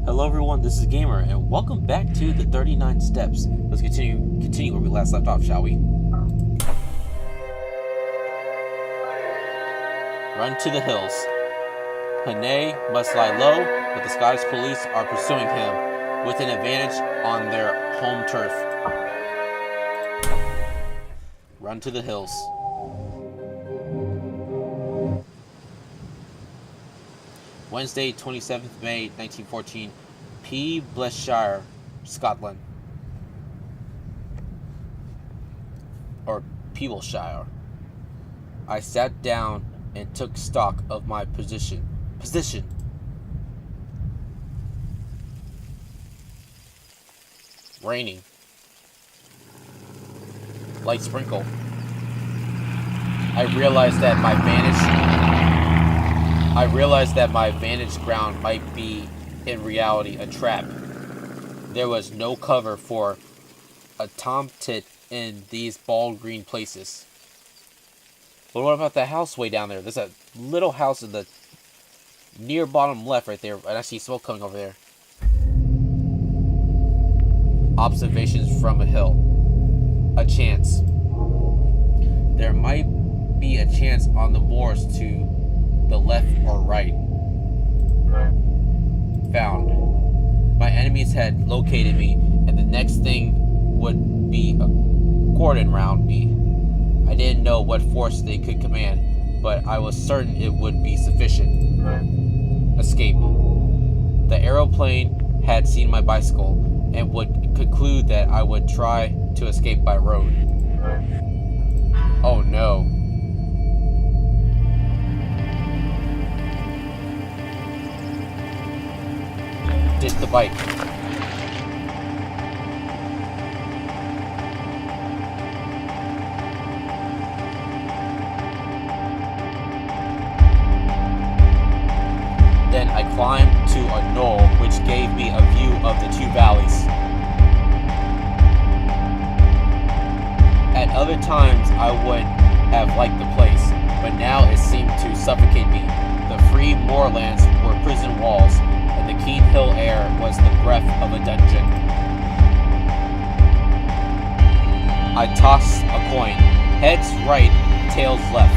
Hello everyone, this is Gamer, and welcome back to the 39 Steps. Let's continue where we last left off, shall we? Run to the hills. Hannay must lie low, but the Scottish police are pursuing him with an advantage on their home turf. Run to the hills. Wednesday, 27th May, 1914, Peeblesshire, Scotland. Or Peeblesshire. I sat down and took stock of my position. Raining. Light sprinkle. I realized that my vantage ground might be, in reality, a trap. There was no cover for a tomtit in these bald green places. But what about the house way down there? There's a little house in the near bottom left right there. And I see smoke coming over there. Observations from a hill. A chance. There might be a chance on the moors to the left or right. Found. My enemies had located me, and the next thing would be a cordon round me. I didn't know what force they could command, but I was certain it would be sufficient. Escape. The aeroplane had seen my bicycle and would conclude that I would try to escape by road. Oh no. Ditch the bike. Then I climbed to a knoll which gave me a view of the two valleys. At other times I would have liked the place, but now it seemed to suffocate me. The free moorlands were prison walls, and the keen hill air was the breath of a dungeon. I tossed a coin. Heads right, tails left.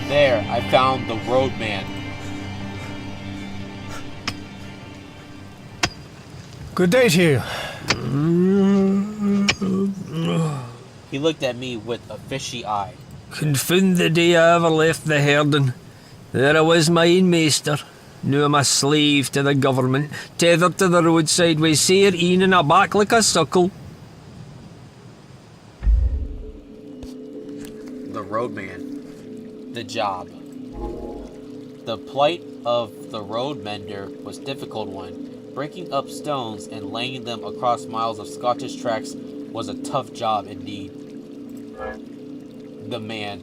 There, I found the roadman. Good day to you. He looked at me with a fishy eye. Confound the day I ever left the herding. There I was, my own master. Now I'm a slave to the government, tethered to the roadside with sair een in a back like a suckle. The roadman. The job. The plight of the road mender was a difficult one. Breaking up stones and laying them across miles of Scottish tracks was a tough job indeed. The man.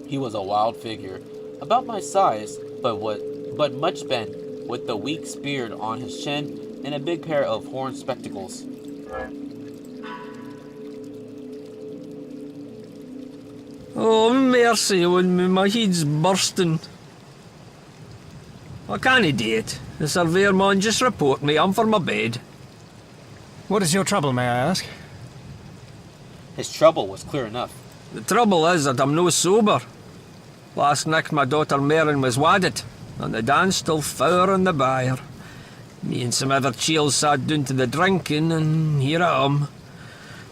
He was a wild figure, about my size, but much bent, with the weak beard on his chin and a big pair of horn spectacles. Oh, mercy on me, my head's bursting. I can't do it. The surveyor man just report me, I'm for my bed. What is your trouble, may I ask? His trouble was clear enough. The trouble is that I'm no sober. Last night my daughter Maren was wadded, and the dance still four in the byre. Me and some other chiels sat down to the drinking, and here I am.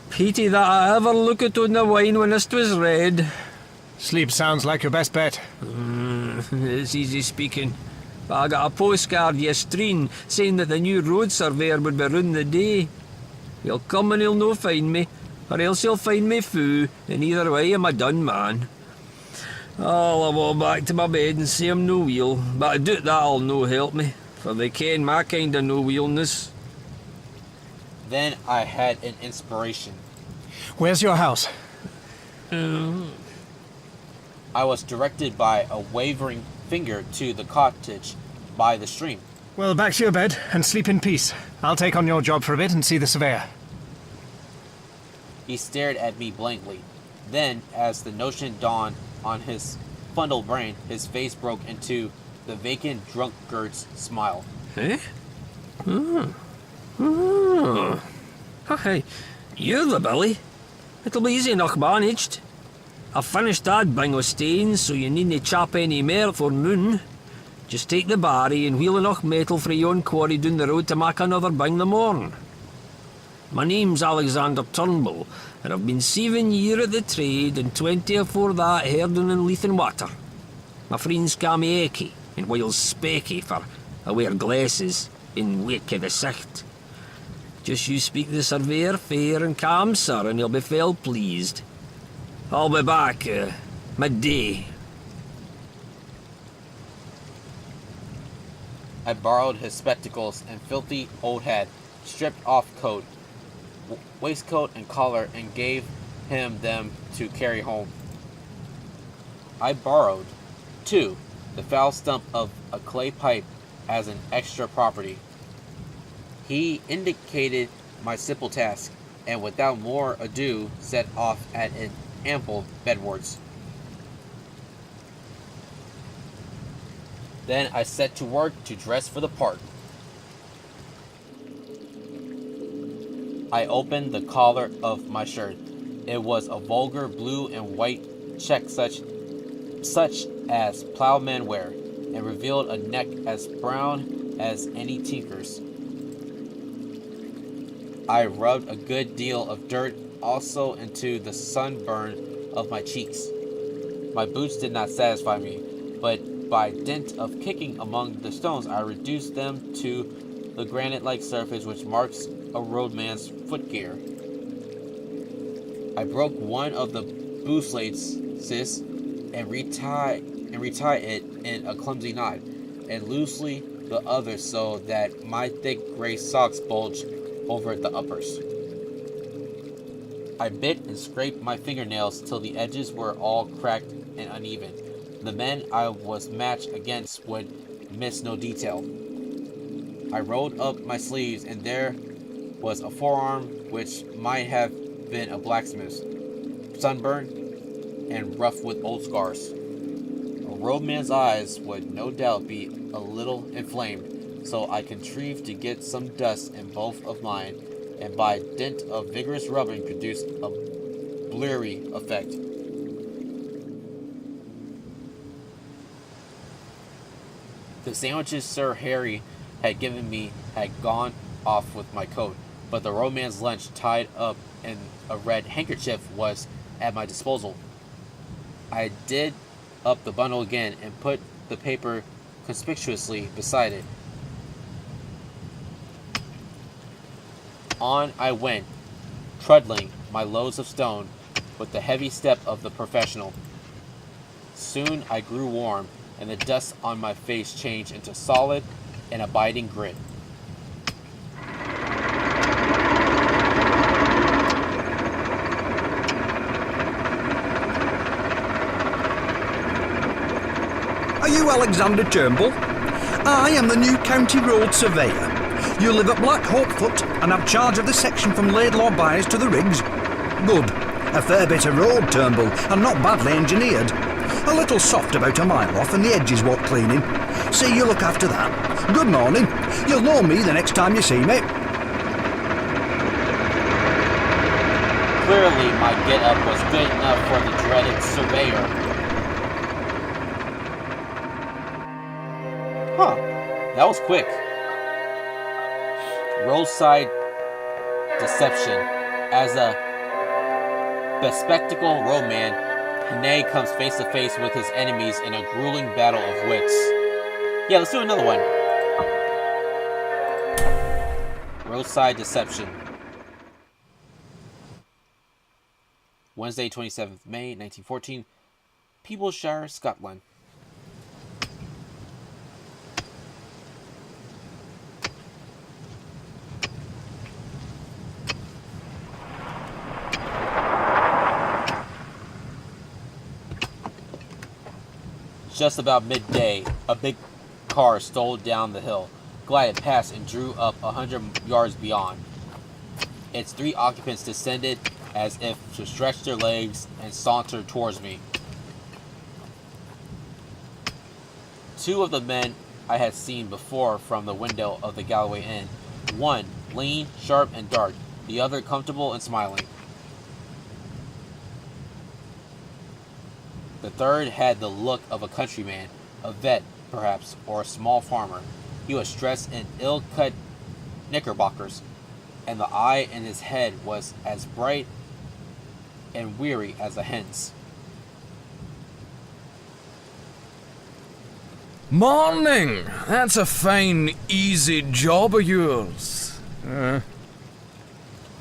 Pity that I ever looked on the wine when it was red. Sleep sounds like your best bet. It's easy speaking. But I got a postcard yestreen saying that the new road surveyor would be round the day. He'll come and he'll no find me, or else he'll find me fou, and either way I'm a done man. I'll walk back to my bed and say I'm no wheel, but I doubt that'll no help me, for they ken my kind of no wheelness. Then I had an inspiration. Where's your house? I was directed by a wavering finger to the cottage by the stream. Well, back to your bed and sleep in peace. I'll take on your job for a bit and see the surveyor. He stared at me blankly. Then, as the notion dawned on his funneled brain, his face broke into the vacant drunkard's smile. Eh? Hey, you're the Billy. It'll be easy enough managed. I've finished that bing o' stains, so you needn't chop any more for noon. Just take the barry and wheel enough metal fra yon quarry down the road to make another bing the morn. My name's Alexander Turnbull, and I've been 7 year at the trade and 20 afore that herding in Leith and Water. My friends call me Eki, and Wales Specky, for I wear glasses in wake of the sight. Just you speak the surveyor fair and calm, sir, and he'll be fell pleased. I'll be back, midday. I borrowed his spectacles and filthy old hat, stripped off coat, waistcoat and collar, and gave him them to carry home. I borrowed, too, the foul stump of a clay pipe as an extra property. He indicated my simple task, and without more ado set off at an ample bedwards. Then I set to work to dress for the part. I opened the collar of my shirt. It was a vulgar blue and white check such as plowmen wear, and revealed a neck as brown as any tinker's. I rubbed a good deal of dirt also into the sunburn of my cheeks. My boots did not satisfy me, but by dint of kicking among the stones, I reduced them to the granite-like surface which marks a roadman's footgear. I broke one of the bootlaces and retie it in a clumsy knot, and loosely the other so that my thick gray socks bulged over the uppers. I bit and scraped my fingernails till the edges were all cracked and uneven. The men I was matched against would miss no detail. I rolled up my sleeves, and there was a forearm which might have been a blacksmith's, sunburned and rough with old scars. A roadman's eyes would no doubt be a little inflamed, so I contrived to get some dust in both of mine, and by dint of vigorous rubbing produced a bleary effect. The sandwiches Sir Harry had given me had gone off with my coat, but the roadman's lunch tied up in a red handkerchief was at my disposal. I did up the bundle again and put the paper conspicuously beside it. On I went, trundling my loads of stone with the heavy step of the professional. Soon I grew warm, and the dust on my face changed into solid and abiding grit. Are you Alexander Turnbull? I am the new County Road Surveyor. You live at Black Hopefoot and have charge of the section from Laidlaw Byres to the Riggs. Good. A fair bit of road, Turnbull, and not badly engineered. A little soft about a mile off and the edges want cleaning. See you look after that. Good morning. You'll know me the next time you see me. Clearly my get-up was good enough for the dreaded surveyor. Huh, that was quick. Roadside deception. As a bespectacled roadman, Hannay comes face to face with his enemies in a grueling battle of wits. Yeah, let's do another one. Roadside deception. Wednesday, 27th May, 1914, Peeblesshire, Scotland. Just about midday, a big car stole down the hill, glided past, and drew up 100 yards beyond. Its 3 occupants descended as if to stretch their legs and saunter towards me. 2 of the men I had seen before from the window of the Galloway Inn. One, lean, sharp, and dark. The other, comfortable and smiling. The third had the look of a countryman, a vet, perhaps, or a small farmer. He was dressed in ill-cut knickerbockers, and the eye in his head was as bright and weary as a hen's. Morning! That's a fine, easy job of yours.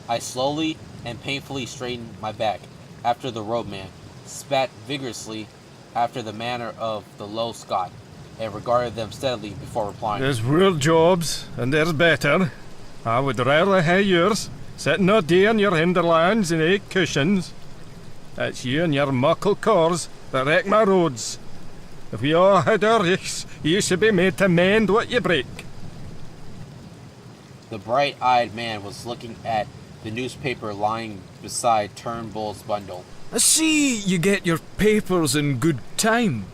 I slowly and painfully straightened my back after the roadman, spat vigorously after the manner of the low Scot, and regarded them steadily before replying. There's worse jobs, and there's better. I would rather have yours, sitting all day on your hinderlands in 8 cushions. It's you and your muckle cars that wreck my roads. If we all had our richts, you should be made to mend what you break. The bright-eyed man was looking at the newspaper lying beside Turnbull's bundle. I see you get your papers in good time.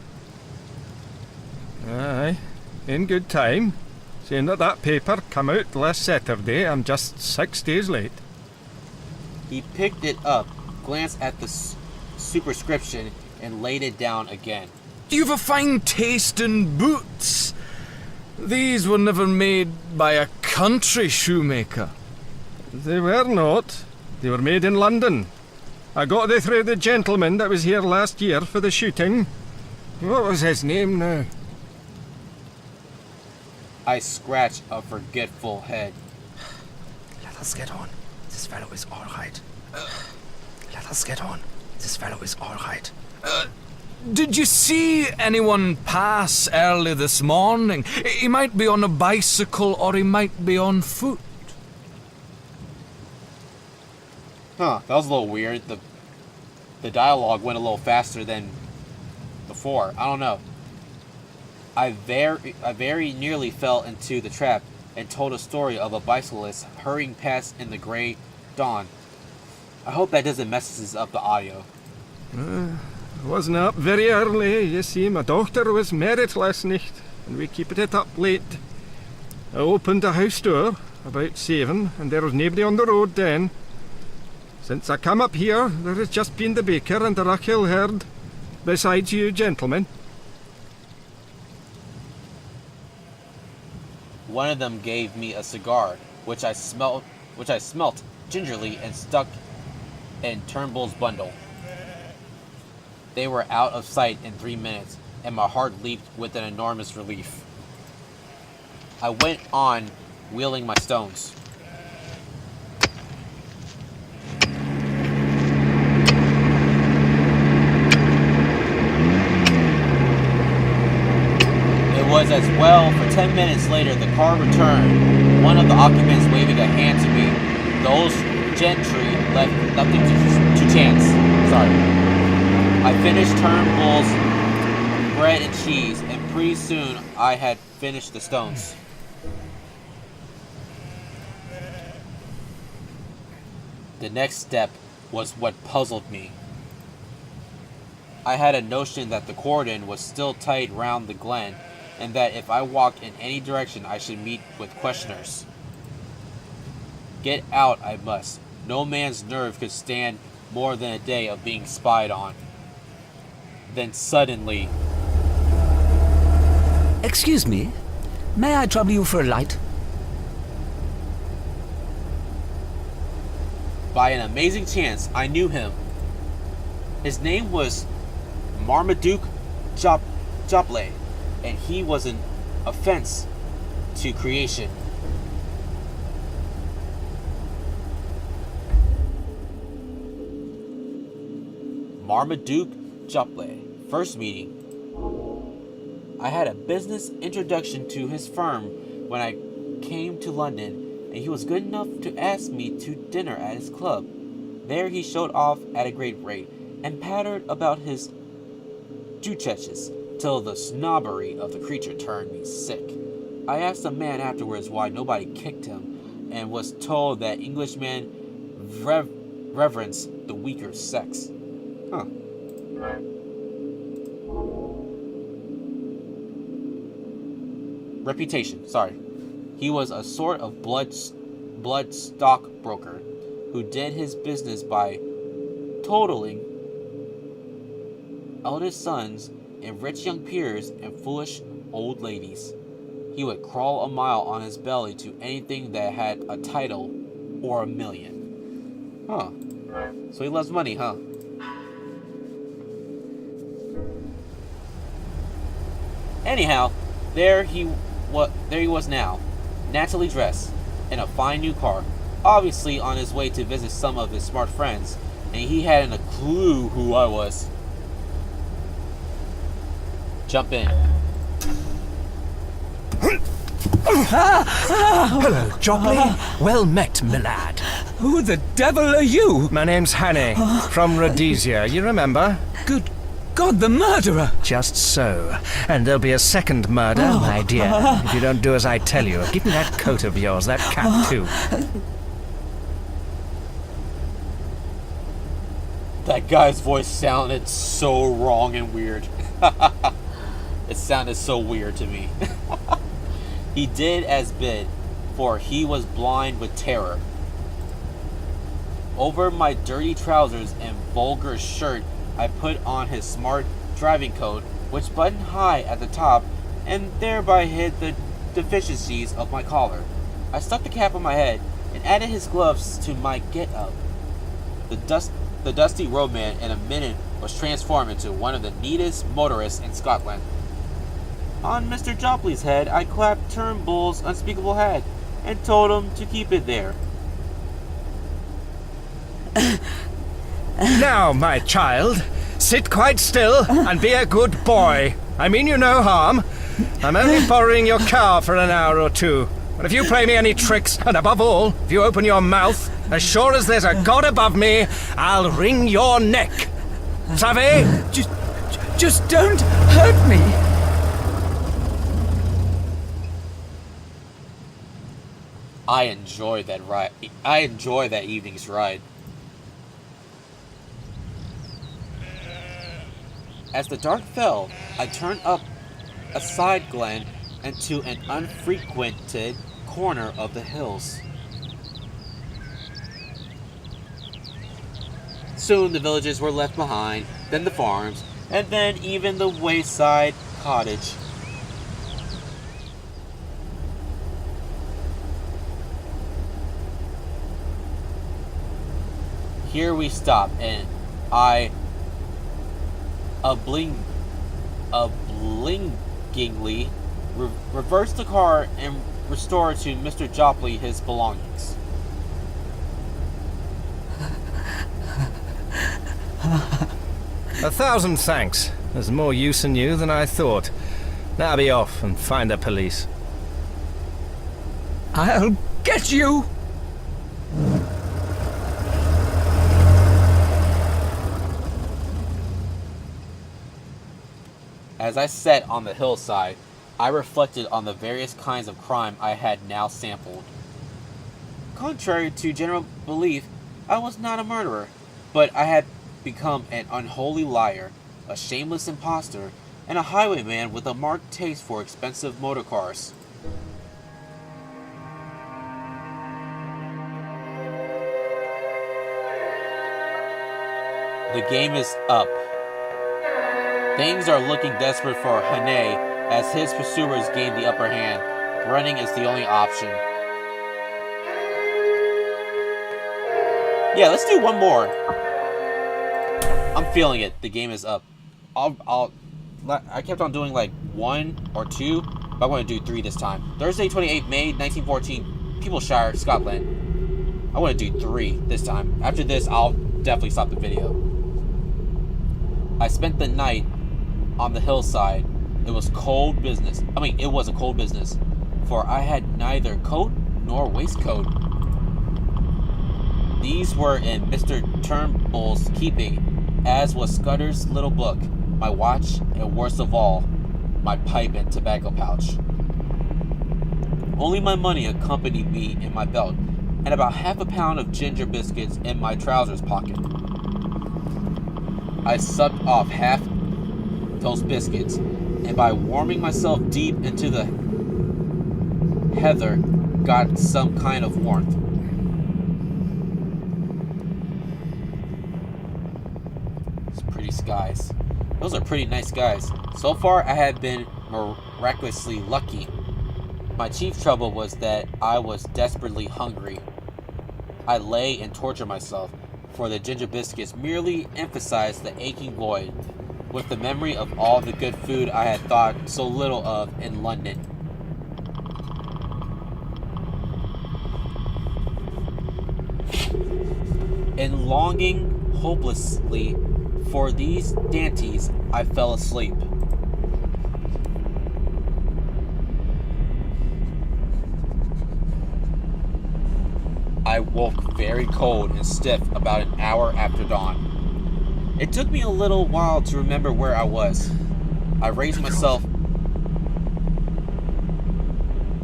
Aye, in good time. Seeing that paper come out last Saturday, I'm just 6 days late. He picked it up, glanced at the superscription, and laid it down again. You've a fine taste in boots. These were never made by a country shoemaker. They were not. They were made in London. I got they through the gentleman that was here last year for the shooting. What was his name now? I scratched a forgetful head. Let us get on. This fellow is all right. Let us get on. This fellow is all right. Did you see anyone pass early this morning? He might be on a bicycle or he might be on foot. Huh, that was a little weird. The dialogue went a little faster than before. I don't know. I very nearly fell into the trap and told a story of a bicyclist hurrying past in the gray dawn. I hope that doesn't mess up the audio. I wasn't up very early. You see, my daughter was married last night, and we keep it up late. I opened the house door about 7, and there was nobody on the road then. Since I come up here, there has just been the baker and the Rackhill herd, besides you gentlemen. One of them gave me a cigar, which I smelt gingerly and stuck in Turnbull's bundle. They were out of sight in 3 minutes, and my heart leaped with an enormous relief. I went on wheeling my stones. It was as well. For 10 minutes later, the car returned, one of the occupants waving a hand to me. Those gentry left nothing to chance. Sorry. I finished Turnbull's bread and cheese, and pretty soon I had finished the stones. The next step was what puzzled me. I had a notion that the cordon was still tight round the glen, and that if I walked in any direction I should meet with questioners. Get out I must. No man's nerve could stand more than a day of being spied on. Then suddenly... Excuse me, may I trouble you for a light? By an amazing chance, I knew him. His name was Marmaduke Jopley, and he was an offense to creation. Marmaduke Jopley, first meeting. I had a business introduction to his firm when I came to London, and he was good enough to ask me to dinner at his club. There he showed off at a great rate, and pattered about his duchesses, till the snobbery of the creature turned me sick. I asked the man afterwards why nobody kicked him, and was told that Englishmen reverence the weaker sex. Huh. Reputation, sorry. He was a sort of blood stockbroker who did his business by totaling eldest sons and rich young peers and foolish old ladies. He would crawl a mile on his belly to anything that had a title or a million. Huh. So he loves money, huh? Anyhow, there he was now, naturally dressed, in a fine new car, obviously on his way to visit some of his smart friends, and he hadn't a clue who I was. Jump in. Hello, Jopley. Well met, my lad. Who the devil are you? My name's Hannay, from Rhodesia, you remember? Good God, the murderer! Just so. And there'll be a second murder, my dear, if you don't do as I tell you. Give me that coat of yours, that cap too. That guy's voice sounded so wrong and weird. It sounded so weird to me. He did as bid, for he was blind with terror. Over my dirty trousers and vulgar shirt, I put on his smart driving coat, which buttoned high at the top and thereby hid the deficiencies of my collar. I stuck the cap on my head and added his gloves to my get-up. The dusty roadman in a minute was transformed into one of the neatest motorists in Scotland. On Mr. Jopley's head, I clapped Turnbull's unspeakable hat and told him to keep it there. Now, my child, sit quite still and be a good boy. I mean you no harm. I'm only borrowing your car for an hour or two. But if you play me any tricks, and above all, if you open your mouth, as sure as there's a God above me, I'll wring your neck. Savvy? Just don't hurt me! I enjoyed that ride. I enjoyed that evening's ride. As the dark fell, I turned up a side glen and to an unfrequented corner of the hills. Soon the villages were left behind, then the farms, and then even the wayside cottage. Here we stopped, and I blinkingly reversed the car and restored to Mr. Jopley his belongings. A thousand thanks. There's more use in you than I thought. Now be off and find the police. I'll get you! As I sat on the hillside, I reflected on the various kinds of crime I had now sampled. Contrary to general belief, I was not a murderer, but I had become an unholy liar, a shameless impostor, and a highwayman with a marked taste for expensive motor cars. The game is up. Things are looking desperate for Hannay as his pursuers gain the upper hand. Running is the only option. Yeah, let's do one more. I'm feeling it. The game is up. I kept on doing like 1 or 2, but I'm going to do 3 this time. Thursday, 28th May, 1914, Peopleshire, Scotland. I want to do 3 this time. After this, I'll definitely stop the video. I spent the night on the hillside. It was cold business. I mean, it was a cold business, for I had neither coat nor waistcoat. These were in Mr. Turnbull's keeping, as was Scudder's little book. my watch, and worst of all, my pipe and tobacco pouch. Only my money accompanied me in my belt, and about half a pound of ginger biscuits in my trousers pocket. I sucked off half those biscuits, and by warming myself deep into the heather, got some kind of warmth. It's pretty skies. Those are pretty nice skies. So far, I had been miraculously lucky. My chief trouble was that I was desperately hungry. I lay and tortured myself, for the ginger biscuits merely emphasized the aching void, with the memory of all the good food I had thought so little of in London. In longing hopelessly for these dainties, I fell asleep. I woke very cold and stiff about an hour after dawn. It took me a little while to remember where I was. I raised myself.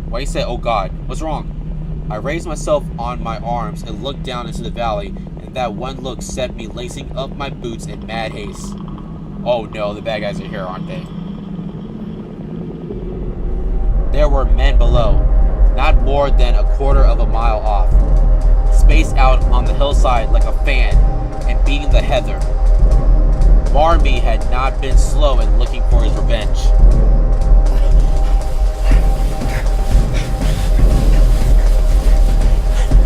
Why you say, oh God, what's wrong? I raised myself on my arms and looked down into the valley, and that one look set me lacing up my boots in mad haste. Oh no, the bad guys are here, aren't they? There were men below, not more than a quarter of a mile off, spaced out on the hillside like a fan and beating the heather. Marmee had not been slow in looking for his revenge.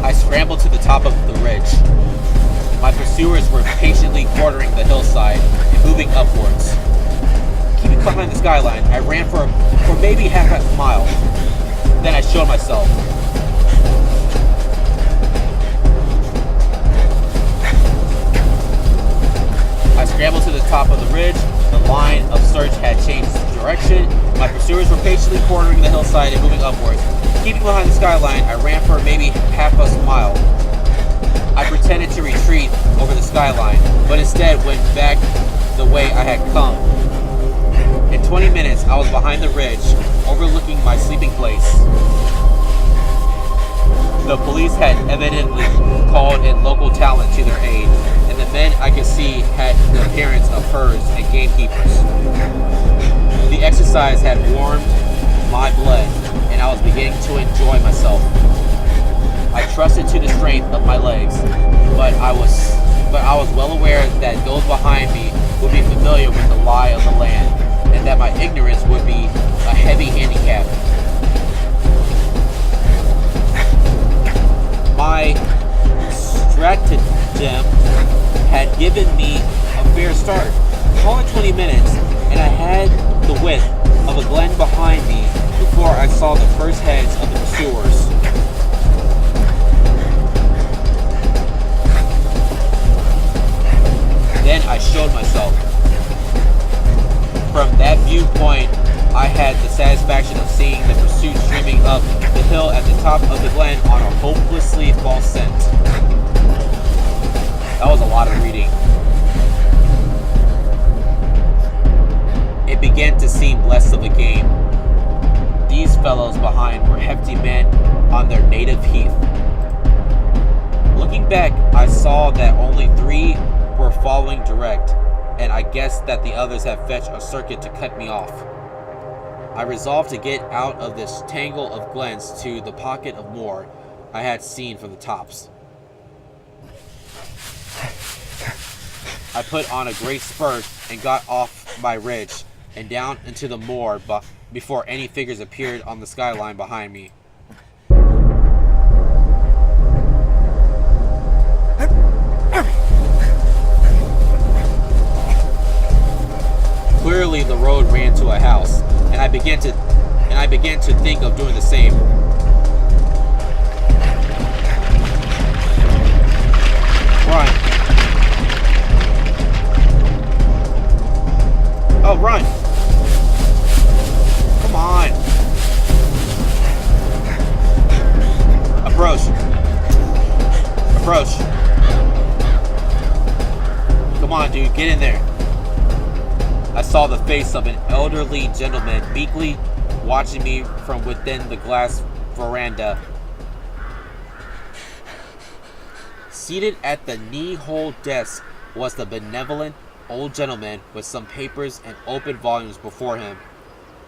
I scrambled to the top of the ridge. My pursuers were patiently quartering the hillside and moving upwards. Keeping behind the skyline, I ran for maybe half a mile. Then I showed myself. I scrambled to the top of the ridge. The line of search had changed direction. My pursuers were patiently quartering the hillside and moving upwards. Keeping behind the skyline, I ran for maybe half a mile. I pretended to retreat over the skyline, but instead went back the way I had come. In 20 minutes, I was behind the ridge, overlooking my sleeping place. The police had evidently called in local talent to their aid, and the men I could see had the appearance of herds and gamekeepers. The exercise had warmed my blood, and I was beginning to enjoy myself. I trusted to the strength of my legs, but I was well aware that those behind me would be familiar with the lie of the land, and that my ignorance would be a heavy handicap. My stratagem had given me a fair start. Call it 20 minutes, and I had the width of a glen behind me before I saw the first heads of the pursuers. Then I showed myself. From that viewpoint, I had the satisfaction of seeing the pursuit streaming up the hill at the top of the glen on a hopelessly false scent. That was a lot of reading. It began to seem less of a game. These fellows behind were hefty men on their native heath. Looking back, I saw that only 3 were following direct, and I guessed that the others had fetched a circuit to cut me off. I resolved to get out of this tangle of glens to the pocket of moor I had seen from the tops. I put on a great spurt and got off my ridge and down into the moor before any figures appeared on the skyline behind me. Clearly the road ran to a house, and I began to think of doing the same. Run. Oh, run. Come on. Approach. Approach. Come on, dude, get in there. I saw the face of an elderly gentleman meekly watching me from within the glass veranda. Seated at the knee-hole desk was the benevolent old gentleman with some papers and open volumes before him.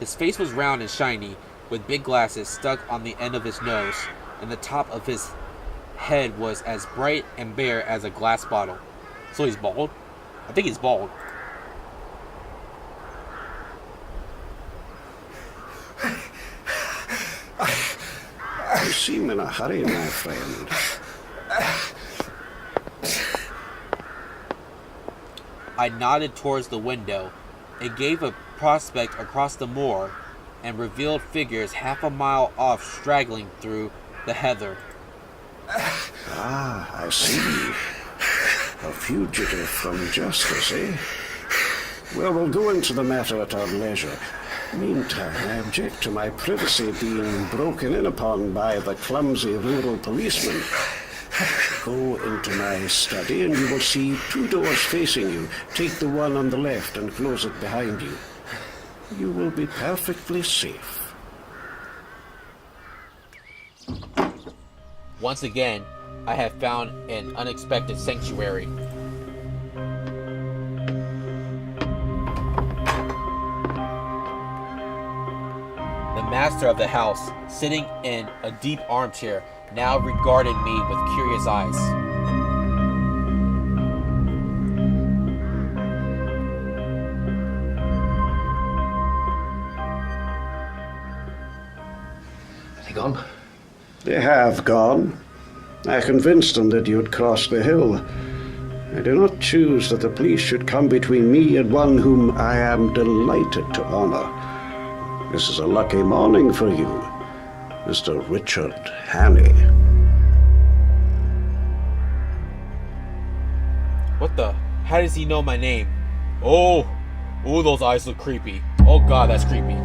His face was round and shiny, with big glasses stuck on the end of his nose, and the top of his head was as bright and bare as a glass bottle. So he's bald? I think he's bald. You seem in a hurry, my friend. I nodded towards the window. It gave a prospect across the moor and revealed figures half a mile off straggling through the heather. Ah, I see. A fugitive from justice, eh? Well, we'll go into the matter at our leisure. Meantime, I object to my privacy being broken in upon by the clumsy rural policeman. Go into my study and you will see 2 doors facing you. Take the one on the left and close it behind you. You will be perfectly safe. Once again, I have found an unexpected sanctuary. The master of the house, sitting in a deep armchair, now regarded me with curious eyes. Are they gone? They have gone. I convinced them that you had crossed the hill. I do not choose that the police should come between me and one whom I am delighted to honor. This is a lucky morning for you, Mr. Richard Hannay. What the? How does he know my name? Oh, those eyes look creepy. Oh god, that's creepy.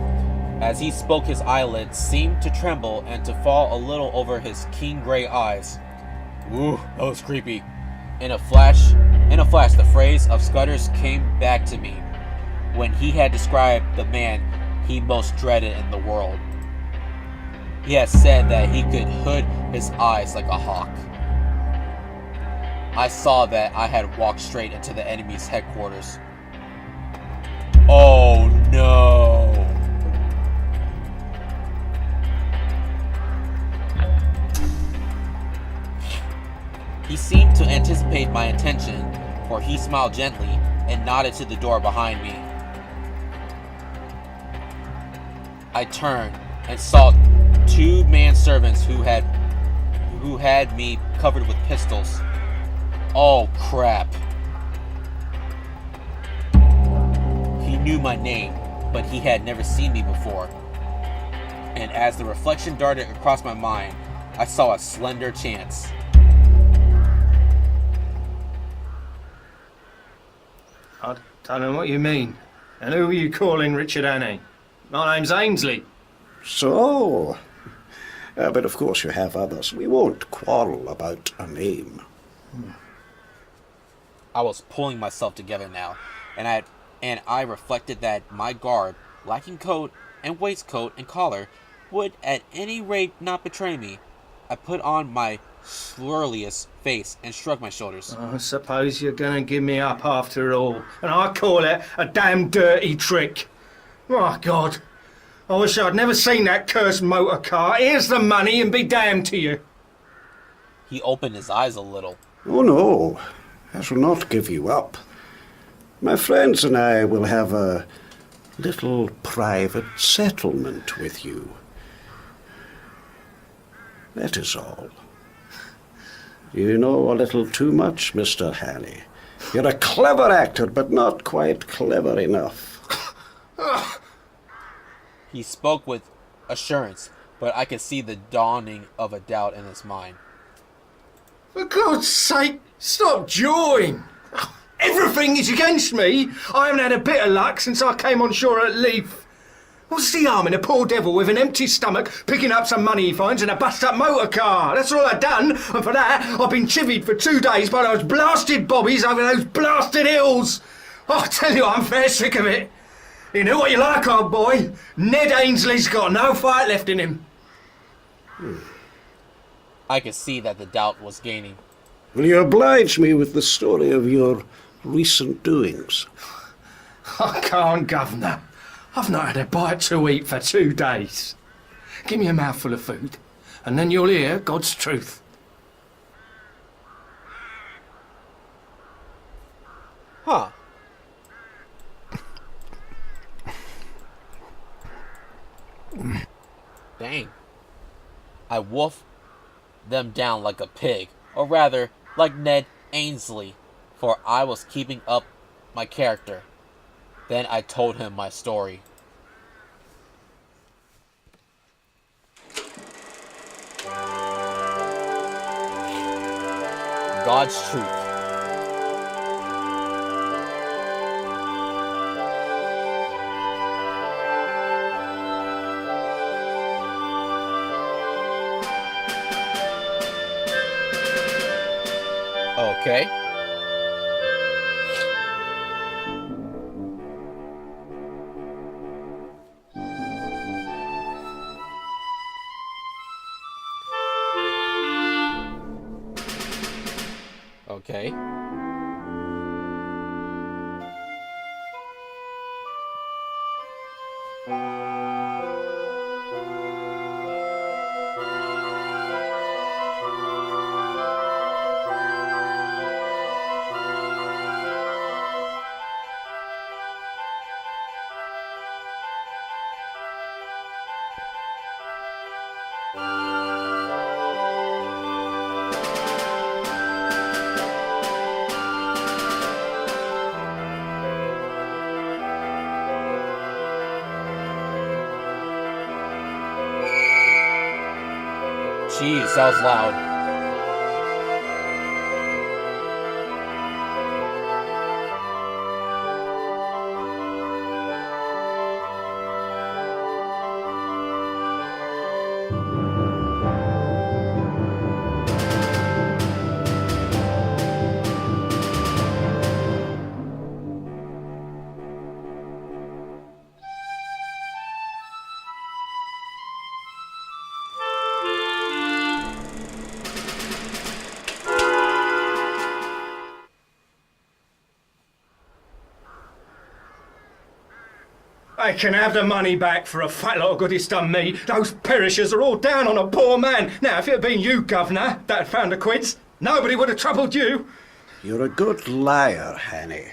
As he spoke, his eyelids seemed to tremble and to fall a little over his keen gray eyes. Ooh, that was creepy. In a flash, the phrase of Scudder's came back to me when he had described the man he most dreaded in the world. He had said that he could hood his eyes like a hawk. I saw that I had walked straight into the enemy's headquarters. Oh no! He seemed to anticipate my intention, for he smiled gently and nodded to the door behind me. I turned and saw 2 manservants who had me covered with pistols. Oh crap. He knew my name, but he had never seen me before. And as the reflection darted across my mind, I saw a slender chance. I don't know what you mean. And who are you calling Richard Hannay? My name's Ainsley. So, but of course you have others. We won't quarrel about a name. I was pulling myself together now, and I reflected that my garb, lacking coat and waistcoat and collar, would at any rate not betray me. I put on my surliest face and shrugged my shoulders. I suppose you're going to give me up after all, and I call it a damn dirty trick. My God, I wish I'd never seen that cursed motor car. Here's the money and be damned to you. He opened his eyes a little. Oh no, I shall not give you up. My friends and I will have a little private settlement with you. That is all. You know a little too much, Mr. Hannay. You're a clever actor, but not quite clever enough. He spoke with assurance, but I could see the dawning of a doubt in his mind. For God's sake, stop jawing. Everything is against me. I haven't had a bit of luck since I came on shore at Leith. What's the harm in a poor devil with an empty stomach picking up some money he finds in a bust-up motor car? That's all I've done, and for that I've been chivied for 2 days by those blasted bobbies over those blasted hills. I tell you, I'm fair sick of it. You know what you like, old boy? Ned Ainsley's got no fight left in him. I could see that the doubt was gaining. Will you oblige me with the story of your recent doings? I can't, Governor. I've not had a bite to eat for 2 days. Give me a mouthful of food, and then you'll hear God's truth. Huh. Dang. I wolfed them down like a pig, or rather, like Ned Ainsley, for I was keeping up my character. Then I told him my story. God's truth. Okay. Okay. Jeez, that was loud. I can have the money back for a fat lot of good it's done me. Those perishers are all down on a poor man. Now, if it had been you, Governor, that had found the quids, nobody would have troubled you. You're a good liar, Hannay.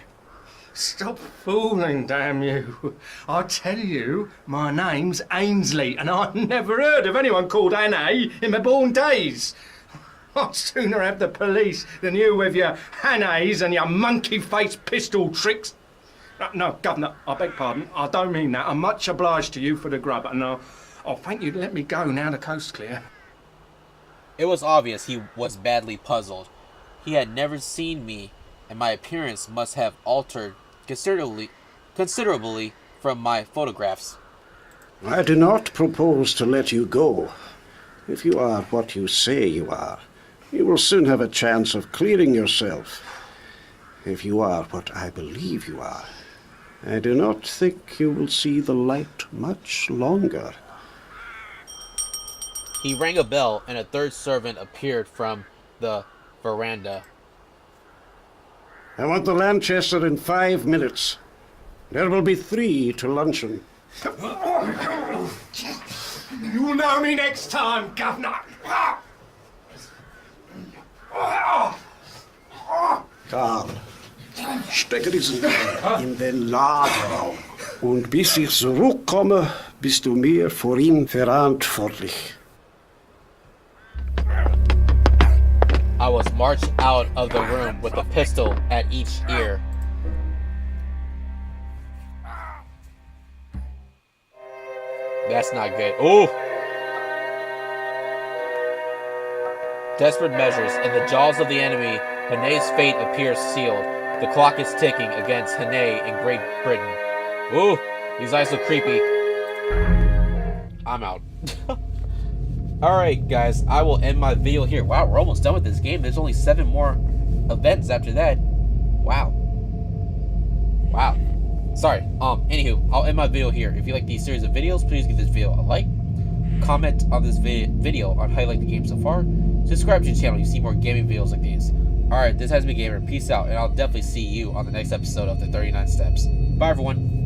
Stop fooling, damn you. I tell you, my name's Ainsley, and I've never heard of anyone called Hannay in my born days. I'd sooner have the police than you with your Hannays and your monkey-faced pistol tricks. No, Governor, I beg pardon. I don't mean that. I'm much obliged to you for the grub, and I'll thank you to let me go now the coast's clear. It was obvious he was badly puzzled. He had never seen me, and my appearance must have altered considerably from my photographs. I do not propose to let you go. If you are what you say you are, you will soon have a chance of clearing yourself. If you are what I believe you are, I do not think you will see the light much longer. He rang a bell, and a third servant appeared from the veranda. I want the Lanchester in 5 minutes. There will be 3 to luncheon. You'll know me next time, Governor. Karl, stecke diesen in den Lagerraum. Und bis ich zurückkomme, bist du mir für ihn verantwortlich. I was marched out of the room with a pistol at each ear. That's not good. Ooh! Desperate measures. In the jaws of the enemy, Hannay's fate appears sealed. The clock is ticking against Hannay in Great Britain. Ooh! These eyes look creepy. I'm out. Alright, guys. I will end my video here. Wow, we're almost done with this game. There's only 7 more events after that. Wow. Wow. Sorry. Anywho, I'll end my video here. If you like these series of videos, please give this video a like. Comment on this video on how you like the game so far. Subscribe to the channel to see more gaming videos like these. Alright, this has been Gamer. Peace out, and I'll definitely see you on the next episode of the 39 Steps. Bye, everyone.